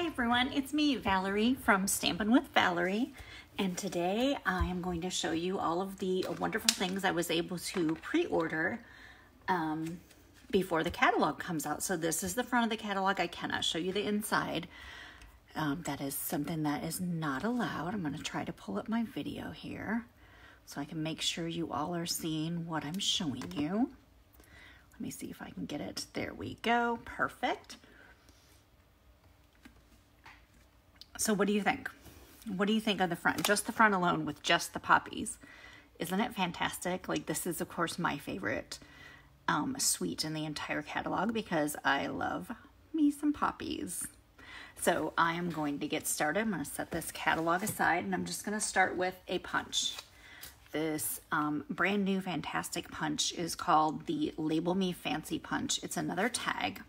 Hi everyone, it's me, Valerie from Stampin' with Valerie, and today I am going to show you all of the wonderful things I was able to pre-order before the catalog comes out. So this is the front of the catalog. I cannot show you the inside. That is something that is not allowed. I'm going to try to pull up my video here so I can make sure you all are seeing what I'm showing you. Let me see if I can get it. There we go. Perfect. So what do you think? What do you think of the front? Just the front alone with just the poppies. Isn't it fantastic? Like, this is, of course, my favorite suite in the entire catalog because I love me some poppies. So I am going to get started. I'm going to set this catalog aside, and I'm just going to start with a punch. This brand new fantastic punch is called the Label Me Fancy Punch. It's another tag,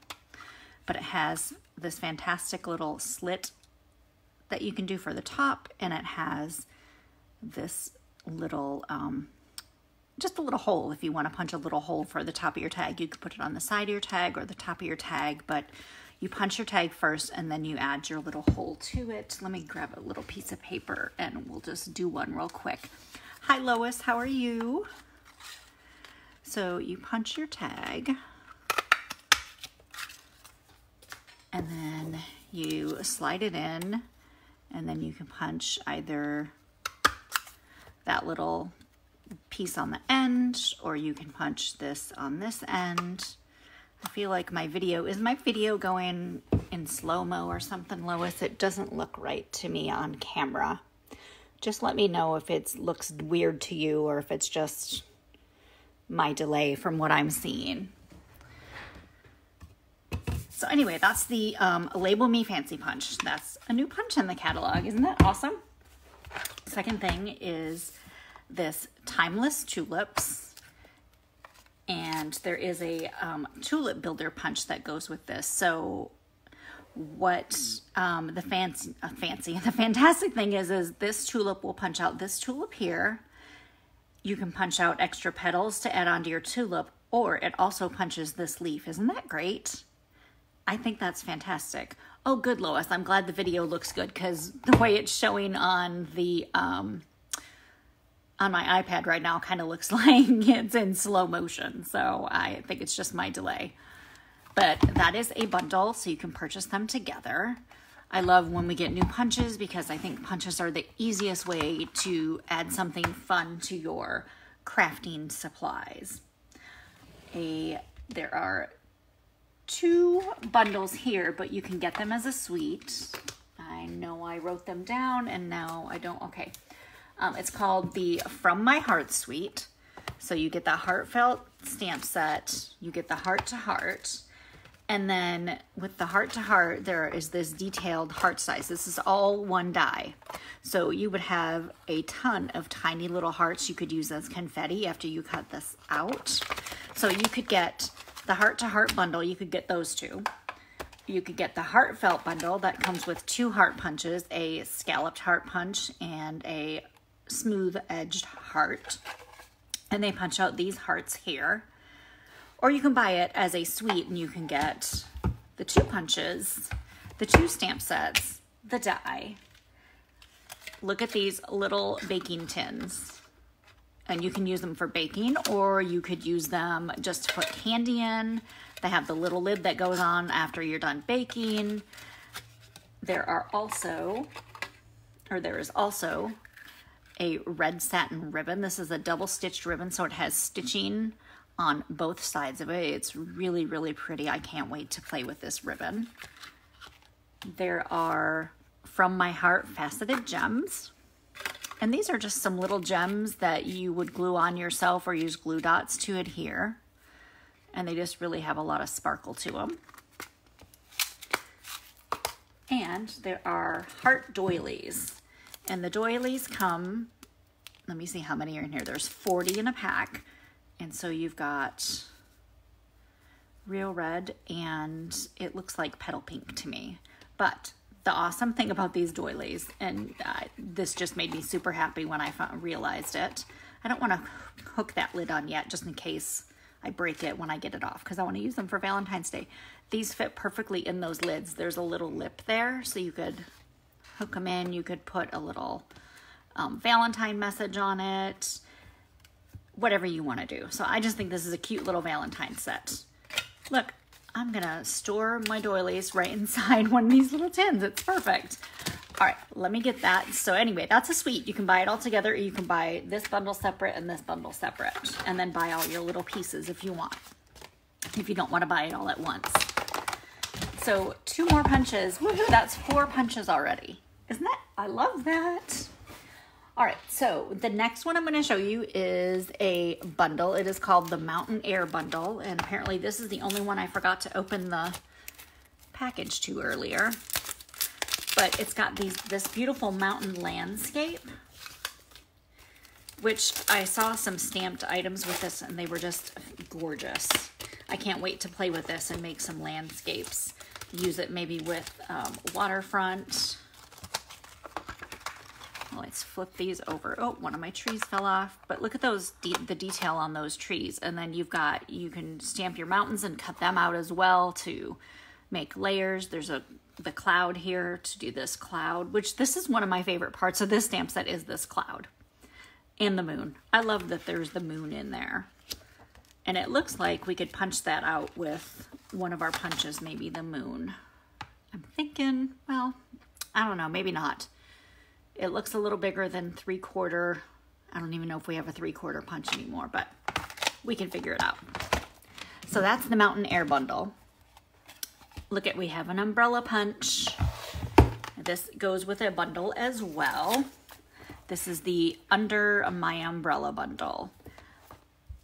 but it has this fantastic little slit that you can do for the top, and it has this little just a little hole. If you want to punch a little hole for the top of your tag, you could put it on the side of your tag or the top of your tag, but you punch your tag first and then you add your little hole to it. Let me grab a little piece of paper and we'll just do one real quick. Hi Lois, how are you? So you punch your tag and then you slide it in, and then you can punch either that little piece on the end, or you can punch this on this end. I feel like is my video going in slow-mo or something, Lois? It doesn't look right to me on camera. Just let me know if it looks weird to you or if it's just my delay from what I'm seeing. So anyway, that's the Label Me Fancy Punch. That's a new punch in the catalog. Isn't that awesome? Second thing is this Timeless Tulips. And there is a tulip builder punch that goes with this. So what the fantastic thing is this tulip will punch out this tulip here. You can punch out extra petals to add onto your tulip, or it also punches this leaf. Isn't that great? I think that's fantastic. Oh, good, Lois. I'm glad the video looks good because the way it's showing on the on my iPad right now kind of looks like it's in slow motion. So I think it's just my delay. But that is a bundle, so you can purchase them together. I love when we get new punches because I think punches are the easiest way to add something fun to your crafting supplies. There are 2 bundles here, but you can get them as a suite. I know I wrote them down and now I don't. Okay. It's called the From My Heart Suite. So you get the heartfelt stamp set, you get the heart to heart, and then with the heart to heart, there is this detailed heart size. This is all one die. So you would have a ton of tiny little hearts you could use as confetti after you cut this out. So you could get the heart to heart bundle, you could get those 2. You could get the heartfelt bundle that comes with 2 heart punches, a scalloped heart punch and a smooth edged heart. And they punch out these hearts here. Or you can buy it as a suite and you can get the 2 punches, the 2 stamp sets, the die. Look at these little baking tins. And you can use them for baking, or you could use them just to put candy in. They have the little lid that goes on after you're done baking. There is also a red satin ribbon. This is a double stitched ribbon, so it has stitching on both sides of it. It's really, really pretty. I can't wait to play with this ribbon. There are From My Heart faceted gems. And these are just some little gems that you would glue on yourself or use glue dots to adhere. And they just really have a lot of sparkle to them. And there are heart doilies. And the doilies come, let me see how many are in here. There's 40 in a pack. And so you've got real red and it looks like petal pink to me. But the awesome thing about these doilies, and this just made me super happy when I realized it. I don't want to hook that lid on yet, just in case I break it when I get it off because I want to use them for Valentine's Day. These fit perfectly in those lids. There's a little lip there, so you could hook them in. You could put a little Valentine message on it, whatever you want to do. So I just think this is a cute little Valentine set. Look, I'm gonna store my doilies right inside one of these little tins. It's perfect. All right, let me get that. So anyway, that's a suite. You can buy it all together, or you can buy this bundle separate and this bundle separate, and then buy all your little pieces if you want, if you don't want to buy it all at once. So 2 more punches. Woohoo, that's 4 punches already. Isn't that, I love that. All right, so the next one I'm going to show you is a bundle. It is called the Mountain Air Bundle, and apparently this is the only one I forgot to open the package to earlier. But it's got this beautiful mountain landscape, which I saw some stamped items with this, and they were just gorgeous. I can't wait to play with this and make some landscapes. Use it maybe with waterfront. Let's flip these over. Oh, one of my trees fell off. But look at those, the detail on those trees. And then you can stamp your mountains and cut them out as well to make layers. There's the cloud here to do this cloud, which this is one of my favorite parts of this stamp set is this cloud and the moon. I love that there's the moon in there. And it looks like we could punch that out with one of our punches, maybe the moon. I'm thinking, well, I don't know, maybe not. It looks a little bigger than 3/4. I don't even know if we have a 3/4 punch anymore, but we can figure it out. So that's the Mountain Air Bundle. Look at, we have an umbrella punch. This goes with a bundle as well. This is the Under My Umbrella bundle.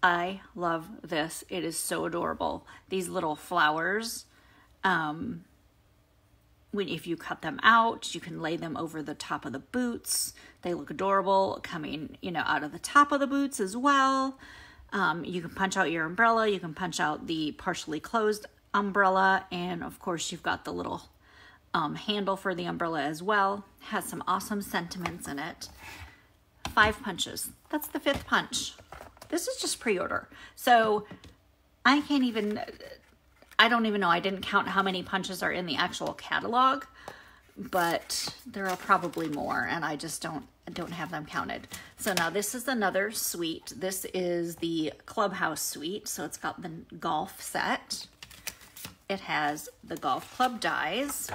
I love this. It is so adorable. These little flowers, if you cut them out, you can lay them over the top of the boots. They look adorable coming, out of the top of the boots as well. You can punch out your umbrella. You can punch out the partially closed umbrella. And of course, you've got the little handle for the umbrella as well. Has some awesome sentiments in it. 5 punches. That's the 5th punch. This is just pre-order. So I don't even know. I didn't count how many punches are in the actual catalog, but there are probably more, and I just don't have them counted. So now this is another suite. This is the Clubhouse Sweet. So it's got the golf set. It has the golf club dies.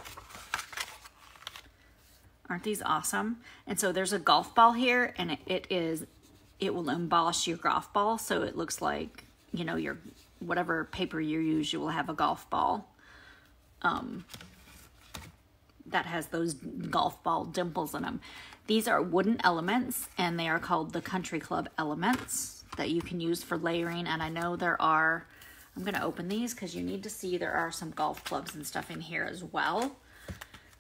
Aren't these awesome? And so there's a golf ball here, and it will emboss your golf ball, so it looks like, your whatever paper you use, you will have a golf ball that has those golf ball dimples in them. These are wooden elements, and they are called the Country Club elements that you can use for layering. And I know there are, I'm going to open these because you need to see there are some golf clubs and stuff in here as well,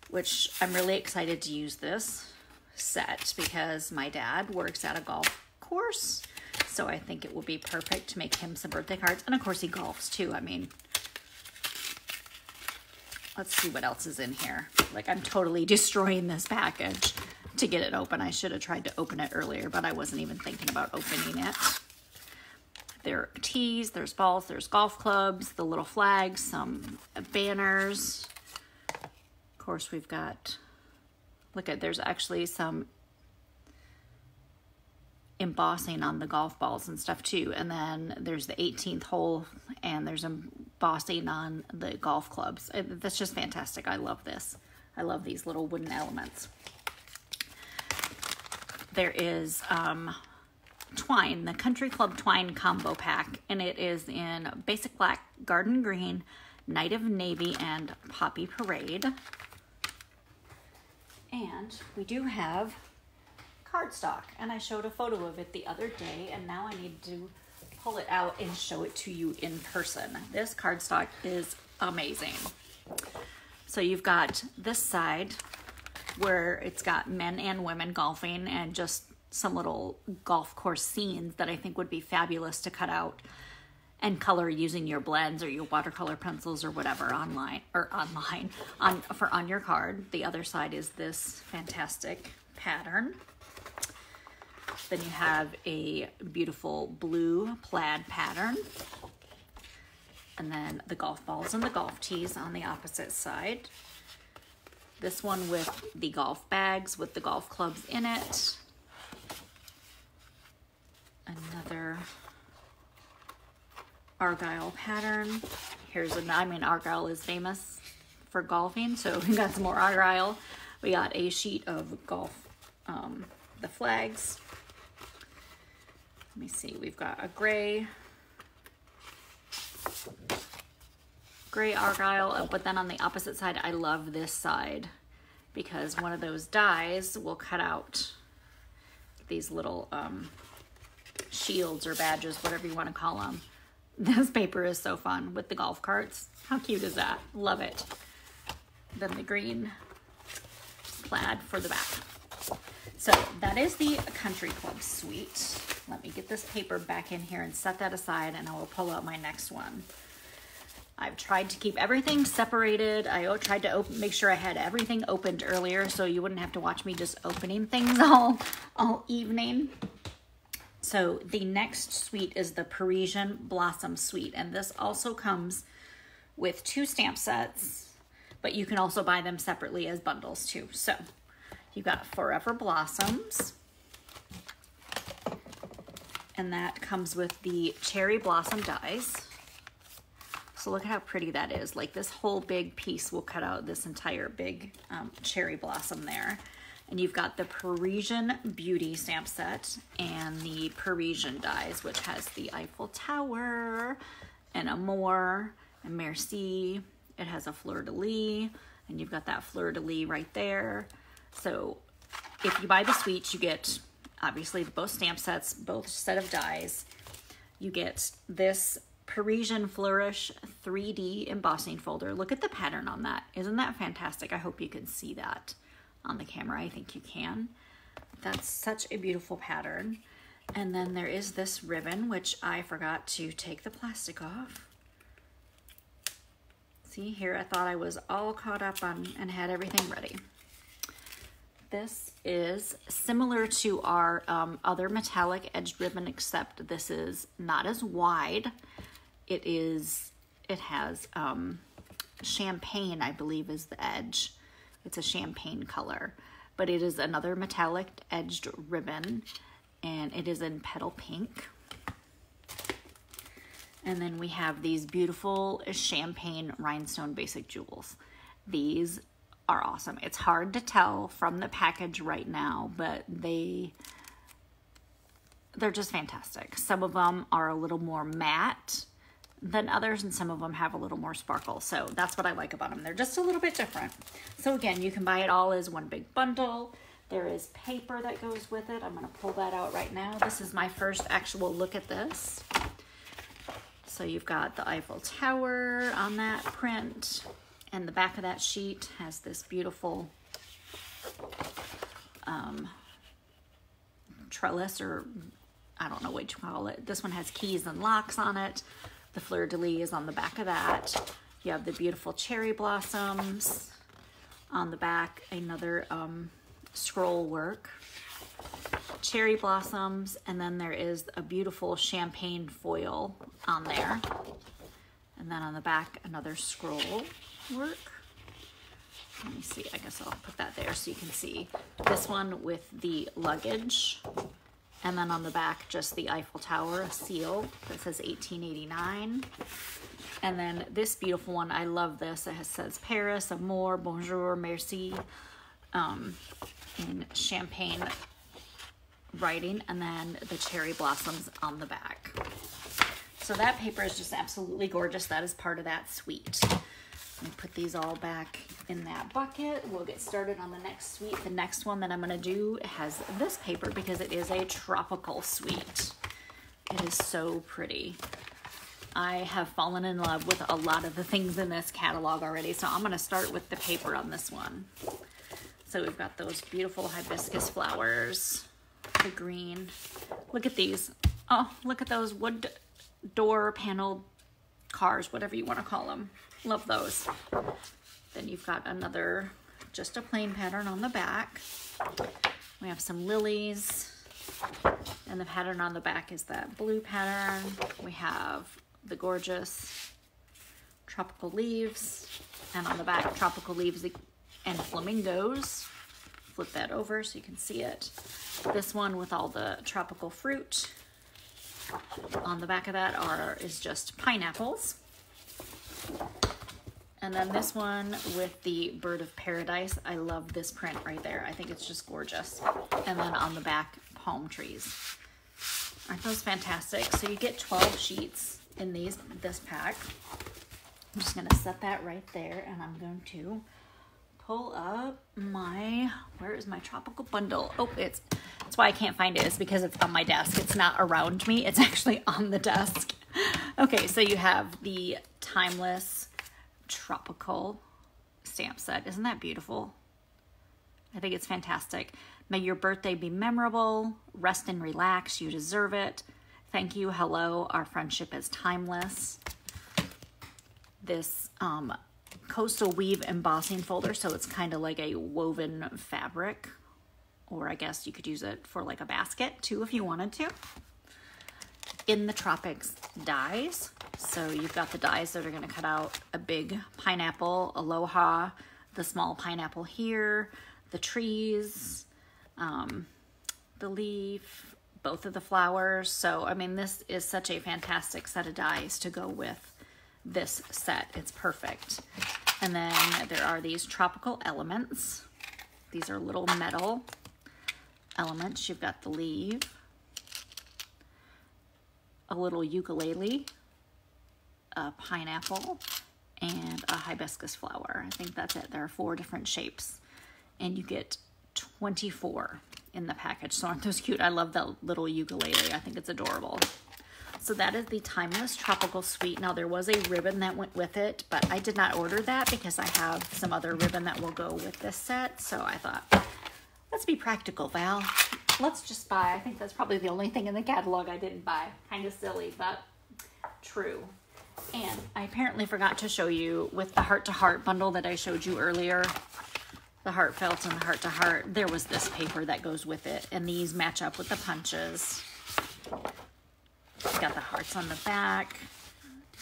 which I'm really excited to use this set because my dad works at a golf course. So I think it will be perfect to make him some birthday cards. And of course he golfs too. I mean, let's see what else is in here. Like, I'm totally destroying this package to get it open. I should have tried to open it earlier, but I wasn't even thinking about opening it. There are tees, there's balls, there's golf clubs, the little flags, some banners. Of course, we've got, look at, there's actually some embossing on the golf balls and stuff too. And then there's the 18th hole, and there's embossing on the golf clubs. That's just fantastic. I love this. I love these little wooden elements. There is twine, the Country Club twine combo pack, and it is in basic black, garden green, night of navy, and poppy parade. And we do have cardstock, and I showed a photo of it the other day, and now I need to pull it out and show it to you in person. This cardstock is amazing. So you've got this side where it's got men and women golfing and just some little golf course scenes that I think would be fabulous to cut out and color using your blends or your watercolor pencils or whatever on your card. The other side is this fantastic pattern. Then you have a beautiful blue plaid pattern. And then the golf balls and the golf tees on the opposite side. This one with the golf bags with the golf clubs in it. Another Argyle pattern. I mean, Argyle is famous for golfing, so we got some more Argyle. We got a sheet of golf, the flags. Let me see, we've got a gray Argyle, but then on the opposite side, I love this side because one of those dies will cut out these little shields or badges, whatever you want to call them. This paper is so fun with the golf carts. How cute is that? Love it. Then the green plaid for the back. So that is the Country Club Suite. Let me get this paper back in here and set that aside, and I will pull out my next one. I've tried to keep everything separated. I tried to make sure I had everything opened earlier so you wouldn't have to watch me just opening things all evening. So the next suite is the Parisian Blossom Suite, and this also comes with 2 stamp sets, but you can also buy them separately as bundles too. So you've got Forever Blossoms, and that comes with the cherry blossom dies. So look at how pretty that is. Like this whole big piece will cut out this entire big cherry blossom there. And you've got the Parisian Beauty stamp set and the Parisian dies, which has the Eiffel Tower and Amour and Merci. It has a fleur-de-lis, and you've got that fleur-de-lis right there. So if you buy the suite, you get obviously both stamp sets, both set of dies. You get this Parisian Flourish 3D embossing folder. Look at the pattern on that. Isn't that fantastic? I hope you can see that on the camera. I think you can. That's such a beautiful pattern. And then there is this ribbon, which I forgot to take the plastic off. See here, I thought I was all caught up on and had everything ready. This is similar to our other metallic edged ribbon, except this is not as wide. It has champagne, I believe, is the edge. It's a champagne color, but it is another metallic edged ribbon, and it is in petal pink. And then we have these beautiful champagne rhinestone basic jewels. These are awesome. It's hard to tell from the package right now, but they're just fantastic. Some of them are a little more matte than others, and some of them have a little more sparkle. So that's what I like about them. They're just a little bit different. So again, you can buy it all as one big bundle. There is paper that goes with it. I'm going to pull that out right now. This is my first actual look at this. So you've got the Eiffel Tower on that print, and the back of that sheet has this beautiful trellis, or I don't know what you call it. This one has keys and locks on it. The fleur-de-lis is on the back of that. You have the beautiful cherry blossoms on the back, another scroll work, cherry blossoms, and then there is a beautiful champagne foil on there. And then on the back, another scroll work. Let me see, I guess I'll put that there so you can see. This one with the luggage. And then on the back, just the Eiffel Tower, a seal that says 1889. And then this beautiful one, I love this. It says Paris, Amour, Bonjour, Merci, in champagne writing, and then the cherry blossoms on the back. So that paper is just absolutely gorgeous. That is part of that suite. Let me put these all back in that bucket. We'll get started on the next suite. The next one that I'm gonna do has this paper because it is a tropical suite. It is so pretty. I have fallen in love with a lot of the things in this catalog already, so I'm gonna start with the paper on this one. So we've got those beautiful hibiscus flowers, the green. Look at these. Oh, look at those wood door paneled cars, whatever you want to call them. Love those. Then you've got another, just a plain pattern on the back. We have some lilies, and the pattern on the back is that blue pattern. We have the gorgeous tropical leaves, and on the back, tropical leaves and flamingos. Flip that over so you can see it. This one with all the tropical fruit. On the back of that is just pineapples. And then this one with the bird of paradise. I love this print right there. I think it's just gorgeous. And then on the back, palm trees. Aren't those fantastic? So you get 12 sheets in this pack. I'm just gonna set that right there, and I'm going to pull up where is my tropical bundle? Oh, that's why I can't find it. It's because it's on my desk. It's not around me. It's actually on the desk. Okay, so you have the Timeless Tropical stamp set. Isn't that beautiful? I think it's fantastic. May your birthday be memorable. Rest and relax. You deserve it. Thank you. Hello. Our friendship is timeless. This coastal weave embossing folder, so it's kind of like a woven fabric, or I guess you could use it for like a basket too if you wanted to. In the Tropics dies, so you've got the dies that are going to cut out a big pineapple, aloha, the small pineapple here, the trees, the leaf, both of the flowers. So I mean, this is such a fantastic set of dies to go with this set. It's perfect. And then there are these tropical elements. These are little metal elements. You've got the leaf, a little ukulele, a pineapple, and a hibiscus flower. I think that's it. There are 4 different shapes, and you get 24 in the package. So aren't those cute? I love that little ukulele. I think it's adorable. So that is the Timeless Tropical Sweet. Now there was a ribbon that went with it, but I did not order that because I have some other ribbon that will go with this set. So I thought, let's be practical, Val. Let's just buy. I think that's probably the only thing in the catalog I didn't buy. Kind of silly, but true. And I apparently forgot to show you with the Heart to Heart bundle that I showed you earlier, the Heartfelt and the Heart to Heart, there was this paper that goes with it, and these match up with the punches. Got the hearts on the back.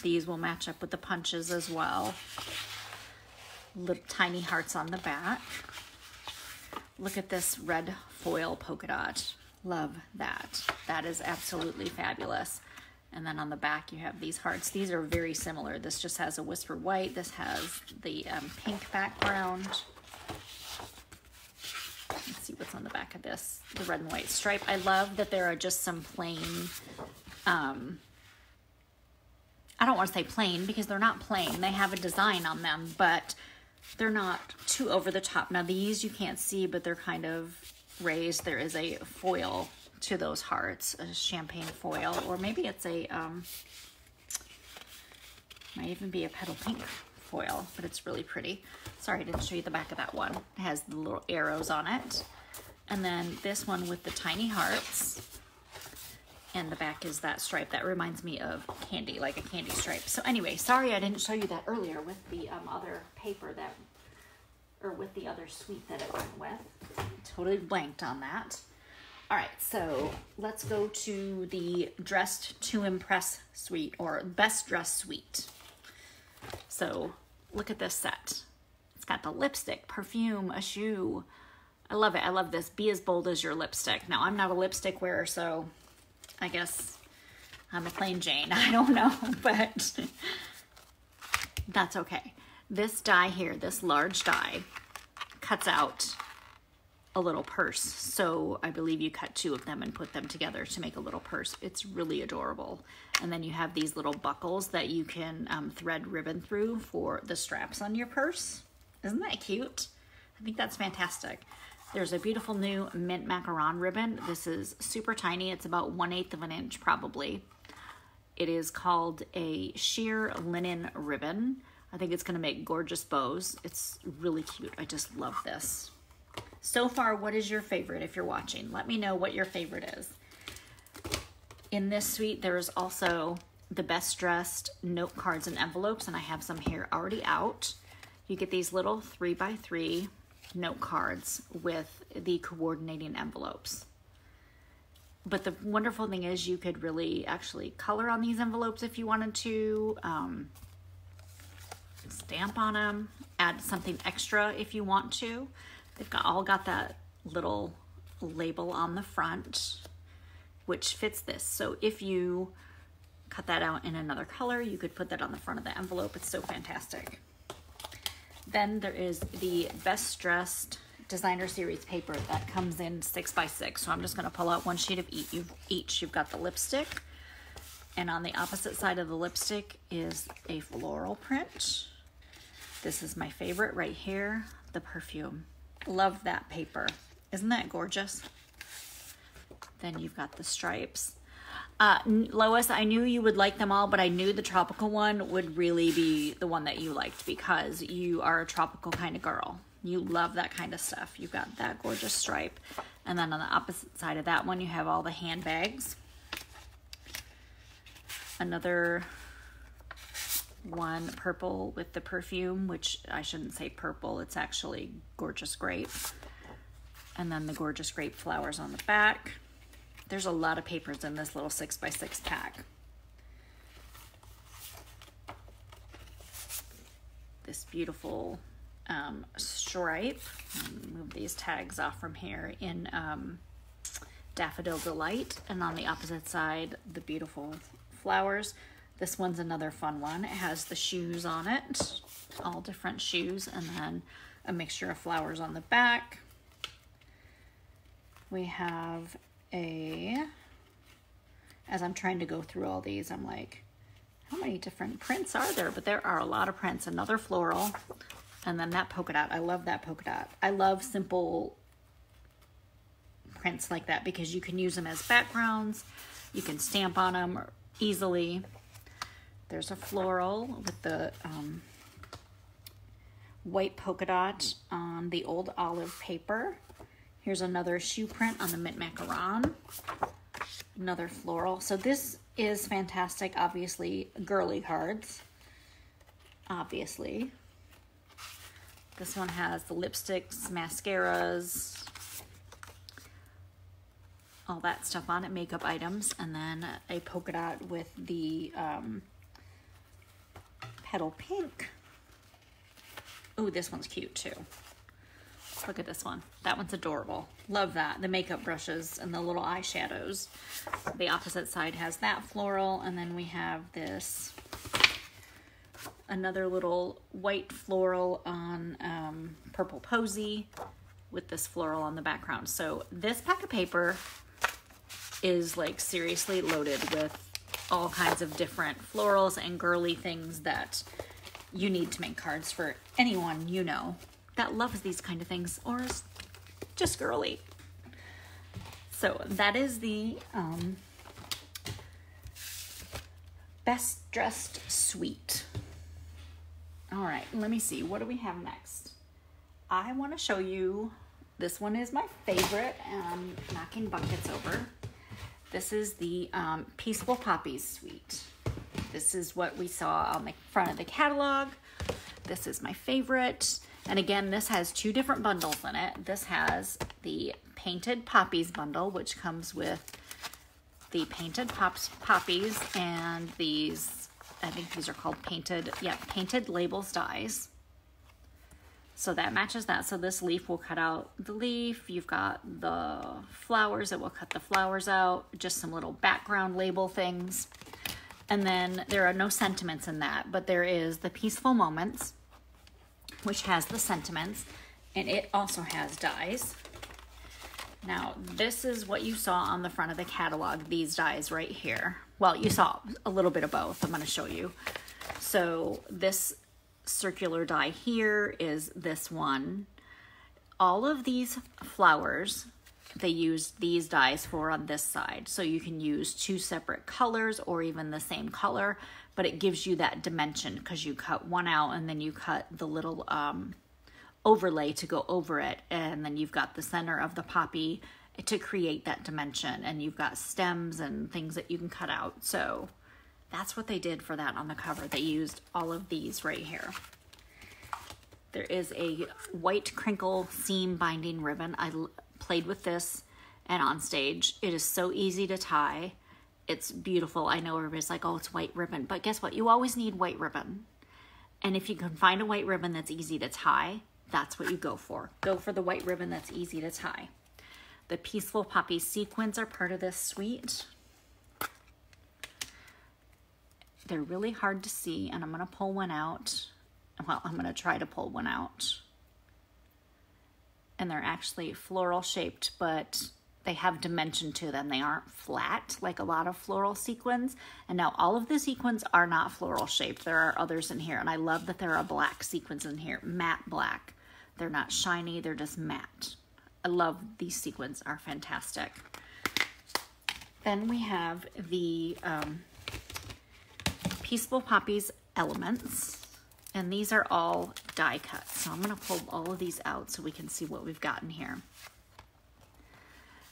These will match up with the punches as well. Little tiny hearts on the back. Look at this red foil polka dot. Love that. That is absolutely fabulous. And then on the back you have these hearts. These are very similar. This just has a whisper white. This has the pink background. Let's see what's on the back of this. The red and white stripe. I love that there are just some plain, I don't want to say plain because they're not plain. They have a design on them, but they're not too over the top. Now these you can't see, but they're kind of raised. There is a foil to those hearts, a champagne foil, or maybe it's a, might even be a petal pink foil, but it's really pretty. Sorry, I didn't show you the back of that one. It has the little arrows on it. And then this one with the tiny hearts. And the back is that stripe. That reminds me of candy, like a candy stripe. So anyway, sorry I didn't show you that earlier with the other paper that, or with the other suite that it went with. Totally blanked on that. All right, so let's go to the Dressed to Impress suite, or Best Dressed suite. So look at this set. It's got the lipstick, perfume, a shoe. I love it. I love this. Be as bold as your lipstick. Now, I'm not a lipstick wearer, so I guess I'm a plain Jane. I don't know, but that's okay. This die here, this large die, cuts out a little purse. So I believe you cut 2 of them and put them together to make a little purse. It's really adorable. And then you have these little buckles that you can thread ribbon through for the straps on your purse. Isn't that cute? I think that's fantastic. There's a beautiful new mint macaron ribbon. This is super tiny. It's about 1/8 of an inch probably. It is called a sheer linen ribbon. I think it's gonna make gorgeous bows. It's really cute. I just love this. So far, what is your favorite if you're watching? Let me know what your favorite is. In this suite, there is also the Best Dressed note cards and envelopes, and I have some here already out. You get these little 3x3 note cards with the coordinating envelopes. But the wonderful thing is you could really actually color on these envelopes if you wanted to. stamp on them, add something extra if you want to. They've all got that little label on the front, which fits this. So if you cut that out in another color, you could put that on the front of the envelope. It's so fantastic. Then there is the Best Dressed Designer Series paper that comes in 6x6. So I'm just going to pull out one sheet of each. You've got the lipstick, and on the opposite side of the lipstick is a floral print. This is my favorite right here, the perfume. Love that paper. Isn't that gorgeous? Then you've got the stripes. Lois, I knew you would like them all, but I knew the tropical one would really be the one that you liked because you are a tropical kind of girl. You love that kind of stuff. You've got that gorgeous stripe. And then on the opposite side of that one, you have all the handbags. Another one, purple with the perfume, which I shouldn't say purple. It's actually gorgeous grape. And then the gorgeous grape flowers on the back. There's a lot of papers in this little 6x6 pack. This beautiful stripe. Move these tags off from here in Daffodil Delight. And on the opposite side, the beautiful flowers. This one's another fun one. It has the shoes on it, all different shoes, and then a mixture of flowers on the back. We have as I'm trying to go through all these, I'm like, how many different prints are there? But there are a lot of prints. Another floral, and then that polka dot. I love that polka dot. I love simple prints like that because you can use them as backgrounds. You can stamp on them easily. There's a floral with the white polka dot on the old olive paper. Here's another shoe print on the mint macaron. Another floral. So this is fantastic. Obviously, girly cards. Obviously. This one has the lipsticks, mascaras, all that stuff on it, makeup items, and then a polka dot with the petal pink. Oh, this one's cute too. Look at this one. That one's adorable. Love that. The makeup brushes and the little eyeshadows. The opposite side has that floral, and then we have this another little white floral on purple posy with this floral on the background. So this pack of paper is like seriously loaded with all kinds of different florals and girly things that you need to make cards for anyone you know that loves these kind of things or is just girly. So that is the Best Dressed Sweet. All right, let me see. What do we have next? I want to show you, this one is my favorite, and I'm knocking buckets over. This is the Peaceful Poppies Suite. This is what we saw on the front of the catalog. This is my favorite. And again, this has two different bundles in it. This has the Painted Poppies bundle, which comes with the Painted Poppies and these, I think these are called Painted Labels dies. So that matches that. So this leaf will cut out the leaf. You've got the flowers. It will cut the flowers out. Just some little background label things. And then there are no sentiments in that, but there is the Peaceful Moments, which has the sentiments, and it also has dies. Now, this is what you saw on the front of the catalog, these dies right here. Well, you saw a little bit of both. I'm going to show you. So this circular die here is this one. All of these flowers, they use these dies for on this side. So you can use two separate colors or even the same color, but it gives you that dimension because you cut one out and then you cut the little overlay to go over it. And then you've got the center of the poppy to create that dimension. And you've got stems and things that you can cut out. So that's what they did for that on the cover. They used all of these right here. There is a white crinkle seam binding ribbon. I played with this and on stage. It is so easy to tie. It's beautiful. I know everybody's like, oh, it's white ribbon. But guess what? You always need white ribbon. And if you can find a white ribbon that's easy to tie, that's what you go for. Go for the white ribbon that's easy to tie. The Peaceful Poppy sequins are part of this suite. They're really hard to see, and I'm going to pull one out. Well, I'm going to try to pull one out. And they're actually floral shaped, but they have dimension to them. They aren't flat like a lot of floral sequins. And now all of the sequins are not floral shaped. There are others in here, and I love that there are black sequins in here, matte black. They're not shiny, they're just matte. I love these sequins, are fantastic. Then we have the Peaceful Poppies Elements, and these are all die cut. So I'm gonna pull all of these out so we can see what we've got in here.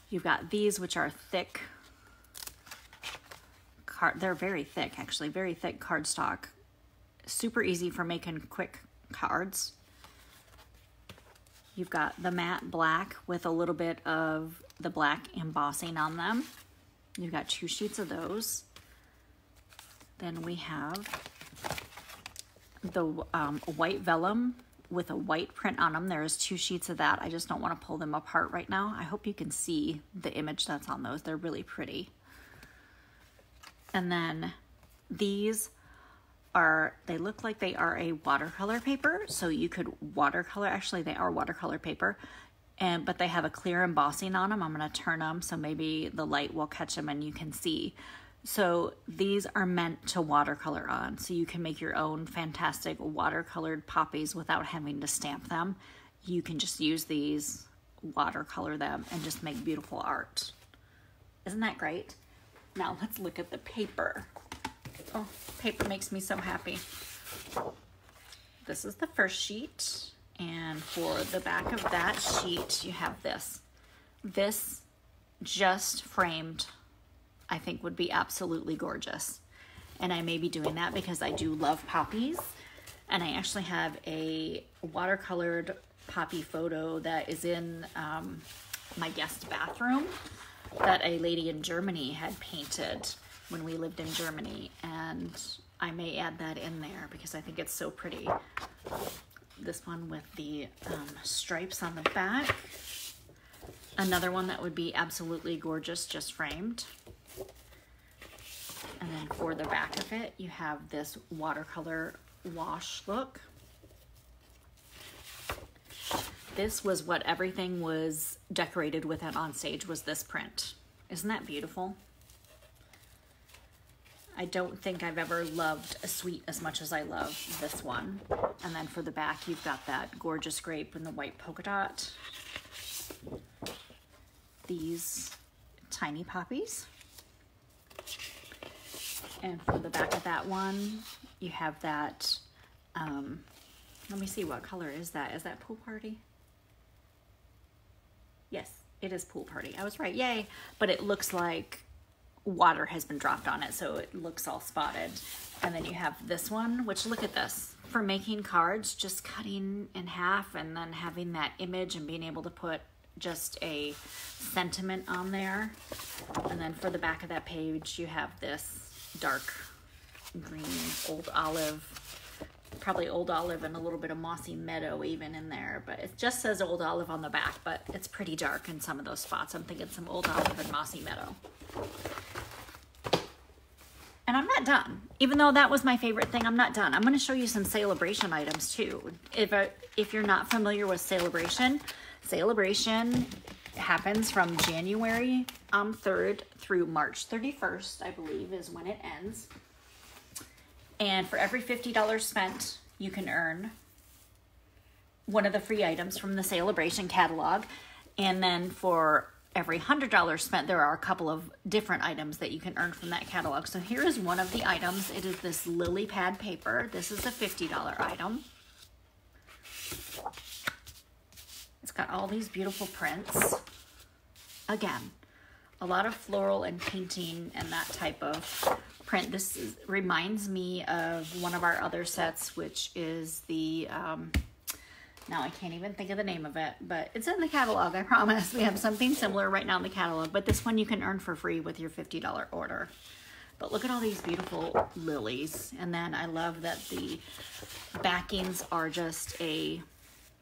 You've got these, which are thick, they're very thick actually, very thick cardstock. Super easy for making quick cards. You've got the matte black with a little bit of the black embossing on them. You've got 2 sheets of those. Then we have the white vellum with a white print on them. There's 2 sheets of that. I just don't want to pull them apart right now. I hope you can see the image that's on those. They're really pretty. And then these are, they look like they are a watercolor paper. So you could watercolor, actually they are watercolor paper, but they have a clear embossing on them. I'm going to turn them so maybe the light will catch them and you can see. So these are meant to watercolor on, so you can make your own fantastic watercolored poppies without having to stamp them. You can just use these, watercolor them, and just make beautiful art. Isn't that great? Now let's look at the paper. Oh, paper makes me so happy. This is the first sheet, and for the back of that sheet, you have this. This just framed, I think would be absolutely gorgeous. And I may be doing that because I do love poppies. And I actually have a watercolored poppy photo that is in my guest bathroom that a lady in Germany had painted when we lived in Germany. And I may add that in there because I think it's so pretty. This one with the stripes on the back. Another one that would be absolutely gorgeous, just framed. And then for the back of it, you have this watercolor wash look. This was what everything was decorated with at on stage, was this print. Isn't that beautiful? I don't think I've ever loved a suite as much as I love this one. And then for the back, you've got that gorgeous grape and the white polka dot. These tiny poppies. And for the back of that one, you have that, let me see, what color is that? Is that Pool Party? Yes, it is Pool Party. I was right, yay. But it looks like water has been dropped on it, so it looks all spotted. And then you have this one, which, look at this. For making cards, just cutting in half and then having that image and being able to put just a sentiment on there. And then for the back of that page, you have this dark green, old olive, probably old olive and a little bit of mossy meadow even in there, but it just says old olive on the back, but it's pretty dark in some of those spots. I'm thinking some old olive and mossy meadow. And I'm not done. Even though that was my favorite thing, I'm not done. I'm going to show you some Celebration items too. If you're not familiar with Celebration happens from January 3rd through March 31st, I believe, is when it ends. And for every $50 spent, you can earn one of the free items from the Celebration catalog. And then for every $100 spent, there are a couple of different items that you can earn from that catalog. So here is one of the items. It is this lily pad paper. This is a $50 item. It's got all these beautiful prints. Again, a lot of floral and painting and that type of print. This reminds me of one of our other sets, which is the, now I can't even think of the name of it, but it's in the catalog, I promise. We have something similar right now in the catalog, but this one you can earn for free with your $50 order. But look at all these beautiful lilies. And then I love that the backings are just a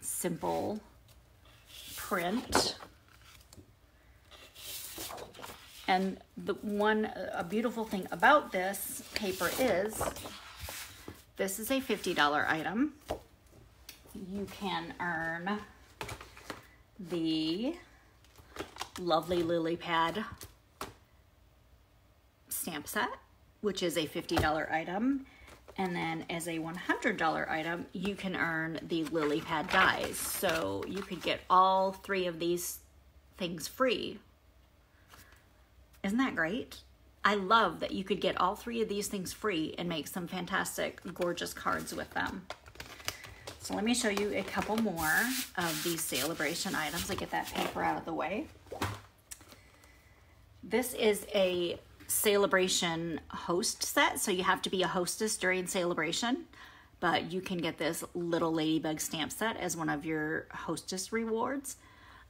simple print. And a beautiful thing about this paper is, this is a $50 item. You can earn the lovely lily pad stamp set, which is a $50 item. And then as a $100 item, you can earn the lily pad dies. So you could get all 3 of these things free. Isn't that great? I love that you could get all 3 of these things free and make some fantastic, gorgeous cards with them. So let me show you a couple more of these celebration items. I get that paper out of the way. This is a celebration host set, so you have to be a hostess during celebration, but you can get this little ladybug stamp set as one of your hostess rewards.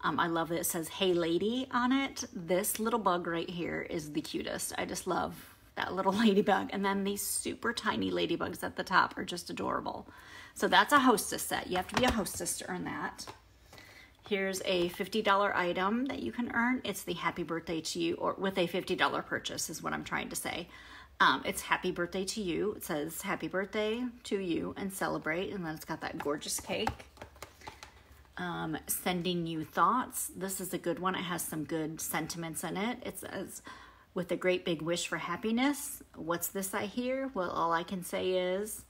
I love that it says "Hey Lady" on it. This little bug right here is the cutest. I just love that little ladybug. And then these super tiny ladybugs at the top are just adorable. So that's a hostess set. You have to be a hostess to earn that. Here's a $50 item that you can earn. It's the Happy Birthday to You, or with a $50 purchase is what I'm trying to say. It's Happy Birthday to You. It says Happy Birthday to you and celebrate. And then it's got that gorgeous cake. Sending you thoughts. This is a good one. It has some good sentiments in it. It says, with a great big wish for happiness. What's this I hear? Well, all I can say is,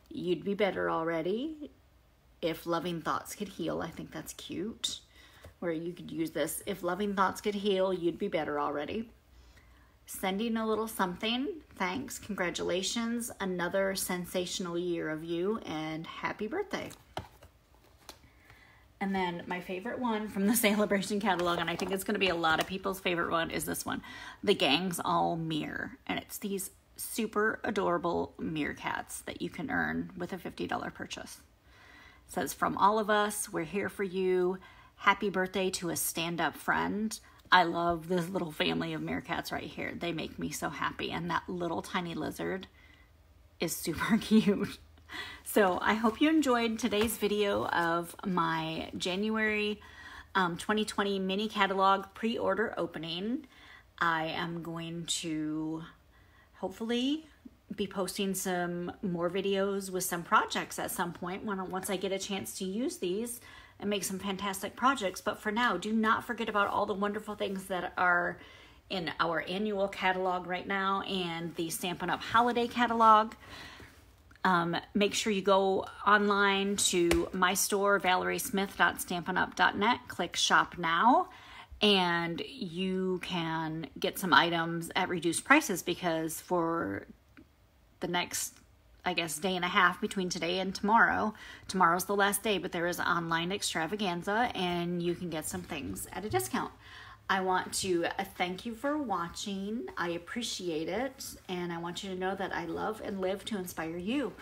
you'd be better already. If loving thoughts could heal. I think that's cute. Where you could use this. If loving thoughts could heal, you'd be better already. Sending a little something. Thanks. Congratulations. Another sensational year of you. And happy birthday. And then my favorite one from the celebration catalog, and I think it's going to be a lot of people's favorite one, is this one. The Gang's All Mirror. And it's these super adorable meerkats that you can earn with a $50 purchase. It says, from all of us, we're here for you. Happy birthday to a stand-up friend. I love this little family of meerkats right here. They make me so happy. And that little tiny lizard is super cute. So I hope you enjoyed today's video of my January 2020 mini catalog pre-order opening. I am going to hopefully be posting some more videos with some projects at some point once I get a chance to use these and make some fantastic projects. But for now, do not forget about all the wonderful things that are in our annual catalog right now and the Stampin' Up! Holiday catalog. Make sure you go online to my store, valeriesmith.stampinup.net, click shop now, and you can get some items at reduced prices, because for the next, I guess, day and a half between today and tomorrow's the last day, but there is online extravaganza and you can get some things at a discount. I want to thank you for watching. I appreciate it, and I want you to know that I love and live to inspire you.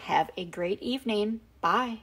Have a great evening. Bye.